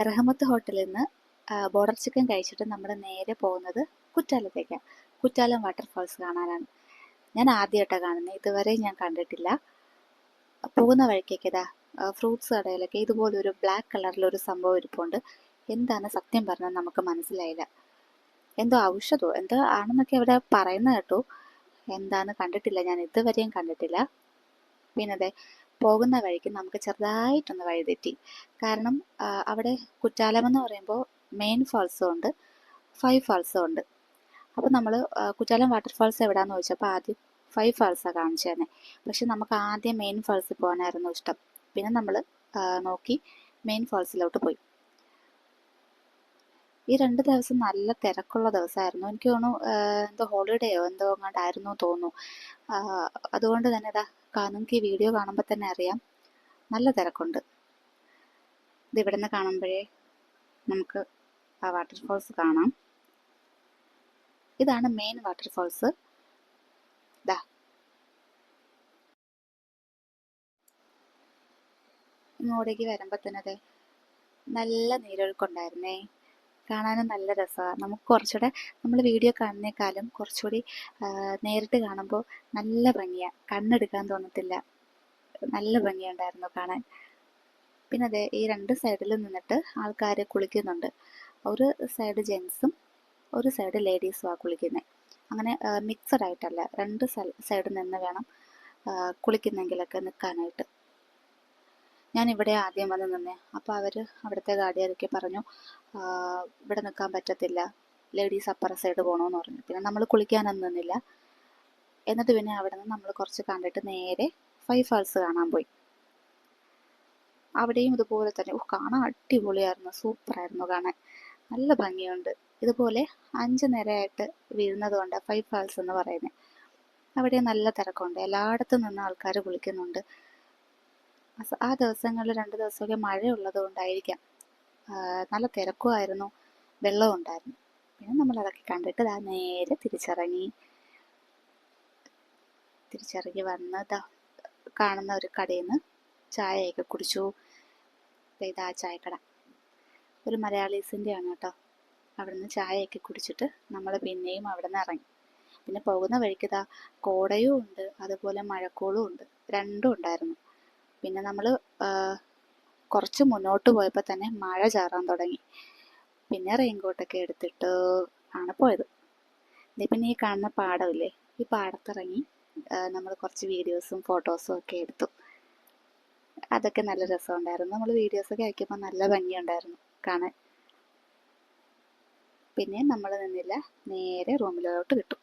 റഹ്മത്ത് ഹോട്ടലിൽ നിന്ന് border chicken കഴിച്ചിട്ട് നമ്മൾ നേരെ പോകുന്നത് കുറ്റാലത്തേക്കാണ്. കുറ്റാലം വാട്ടർഫാൾസ് കാണാനാണ്. ഞാൻ ആദ്യമായിട്ടാണ് കാണുന്നത്, ഇതുവരെ ഞാൻ കണ്ടിട്ടില്ല. പോകുന്ന വഴിക്കൊക്കെ ഇതാ ഫ്രൂട്ട്സ് കടയിലൊക്കെ ഇതുപോലൊരു ബ്ലാക്ക് കളറിലൊരു സംഭവം ഇരിപ്പുണ്ട്. എന്താണ് സത്യം പറഞ്ഞാൽ നമുക്ക് മനസ്സിലായില്ല. എന്തോ ഔഷധമോ എന്തോ ആണെന്നൊക്കെ അവിടെ പറയുന്നത് കേട്ടു. എന്താന്ന് കണ്ടിട്ടില്ല, ഞാൻ ഇതുവരെയും കണ്ടിട്ടില്ല. പിന്നെ അതെ പോകുന്ന വഴിക്ക് നമുക്ക് ചെറുതായിട്ടൊന്ന് വഴിതെറ്റി. കാരണം അവിടെ കുറ്റാലം എന്ന് പറയുമ്പോൾ മെയിൻ ഫാൾസും ഉണ്ട്, 5 ഫാൾസും ഉണ്ട്. അപ്പോൾ നമ്മൾ കുറ്റാലം വാട്ടർഫാൾസ് എവിടെയാണെന്ന് ചോദിച്ചപ്പോൾ ആദ്യം 5 ഫാൾസാണ് കാണിച്ചു തന്നെ. പക്ഷെ നമുക്ക് ആദ്യം മെയിൻ ഫാൾസിൽ പോകാനായിരുന്നു ഇഷ്ടം. പിന്നെ നമ്മൾ നോക്കി മെയിൻ ഫാൾസിലോട്ട് പോയി. ഈ 2 ദിവസം നല്ല തിരക്കുള്ള ദിവസമായിരുന്നു. എനിക്ക് തോന്നുന്നു എന്തോ ഹോളിഡേയോ എന്തോ അങ്ങോട്ടായിരുന്നു തോന്നുന്നു. അതുകൊണ്ട് തന്നെ നിങ്ങൾക്ക് ഈ വീഡിയോ കാണുമ്പോൾ തന്നെ അറിയാം നല്ല തിരക്കുണ്ട്. ഇവിടെ നിന്ന് കാണുമ്പോഴേ നമുക്ക് ആ വാട്ടർഫാൾസ് കാണാം. ഇതാണ് മെയിൻ വാട്ടർഫാൾസ്. ദാ ഇങ്ങോട്ടേക്ക് വരുമ്പോൾ തന്നെ അതെ നല്ല നീരൊഴുക്കുണ്ടായിരുന്നേ. കാണാനും നല്ല രസമാണ്. നമുക്ക് കുറച്ചുകൂടെ നമ്മൾ വീഡിയോ കാണുന്നേക്കാളും കുറച്ചുകൂടി നേരിട്ട് കാണുമ്പോൾ നല്ല ഭംഗിയാണ്, കണ്ണെടുക്കാൻ തോന്നത്തില്ല. നല്ല ഭംഗിയുണ്ടായിരുന്നു കാണാൻ. പിന്നെ അതെ ഈ 2 സൈഡിൽ നിന്നിട്ട് ആൾക്കാർ കുളിക്കുന്നുണ്ട്. ഒരു സൈഡ് ജെൻസും ഒരു സൈഡ് ലേഡീസുമാണ് കുളിക്കുന്നത്. അങ്ങനെ മിക്സഡ് ആയിട്ടല്ല, 2 സൈഡിൽ നിന്ന് വേണം കുളിക്കുന്നെങ്കിലൊക്കെ നിൽക്കാനായിട്ട്. ഞാൻ ഇവിടെ ആദ്യം വന്ന് നിന്നേ. അപ്പോൾ അവർ അവിടുത്തെ ഗാർഡിയരൊക്കെ പറഞ്ഞു ഇവിടെ നിൽക്കാൻ പറ്റത്തില്ല, ലേഡീസ് അപ്പുറ സൈഡ് പോകണമെന്ന് പറഞ്ഞു. പിന്നെ നമ്മൾ കുളിക്കാനൊന്നും നിന്നില്ല. എന്നിട്ട് പിന്നെ അവിടെ നിന്ന് നമ്മൾ കുറച്ച് കണ്ടിട്ട് നേരെ 5 ഫാൾസ് കാണാൻ പോയി. അവിടെയും ഇതുപോലെ തന്നെ കാണാൻ അടിപൊളിയായിരുന്നു, സൂപ്പറായിരുന്നു കാണാൻ, നല്ല ഭംഗിയുണ്ട്. ഇതുപോലെ 5 നിരയായിട്ട് വീഴുന്നത് കൊണ്ട് 5 ഫാൾസ് എന്ന് പറയുന്നത്. അവിടെ നല്ല തിരക്കുണ്ട്, എല്ലായിടത്തും നിന്ന് ആൾക്കാർ കുളിക്കുന്നുണ്ട്. ആ ദിവസങ്ങളിൽ 2 ദിവസമൊക്കെ മഴയുള്ളത് കൊണ്ടായിരിക്കാം നല്ല തിരക്കുമായിരുന്നു, വെള്ളവും ഉണ്ടായിരുന്നു. പിന്നെ നമ്മൾ അതൊക്കെ കണ്ടിട്ട് നേരെ തിരിച്ചിറങ്ങി വന്ന് കാണുന്ന ഒരു കടയിൽ നിന്ന് ചായയൊക്കെ കുടിച്ചു. ഇതാ ചായക്കട, ഒരു മലയാളീസിൻ്റെ ആണ് കേട്ടോ. അവിടെ നിന്ന് ചായയൊക്കെ കുടിച്ചിട്ട് നമ്മൾ പിന്നെയും അവിടെ നിന്ന് ഇറങ്ങി. പിന്നെ പോകുന്ന വഴിക്ക് കോടയും ഉണ്ട്, അതുപോലെ മഴക്കോളും ഉണ്ട്, രണ്ടും ഉണ്ടായിരുന്നു. പിന്നെ നമ്മൾ കുറച്ച് മുന്നോട്ട് പോയപ്പോൾ തന്നെ മഴ ചാറാൻ തുടങ്ങി. പിന്നെ റെയിൻകോട്ടൊക്കെ എടുത്തിട്ട് ആണ് പോയത്. പിന്നെ ഈ കാണുന്ന പാടമില്ലേ, ഈ പാടത്തിറങ്ങി നമ്മൾ കുറച്ച് വീഡിയോസും ഫോട്ടോസും ഒക്കെ എടുത്തു. അതൊക്കെ നല്ല രസമുണ്ടായിരുന്നു. നമ്മൾ വീഡിയോസൊക്കെ അയക്കുമ്പോൾ നല്ല ഭംഗിയുണ്ടായിരുന്നു കാണാൻ. പിന്നെ നമ്മൾ നിന്നില്ല, നേരെ റൂമിലോട്ട് വിട്ടു.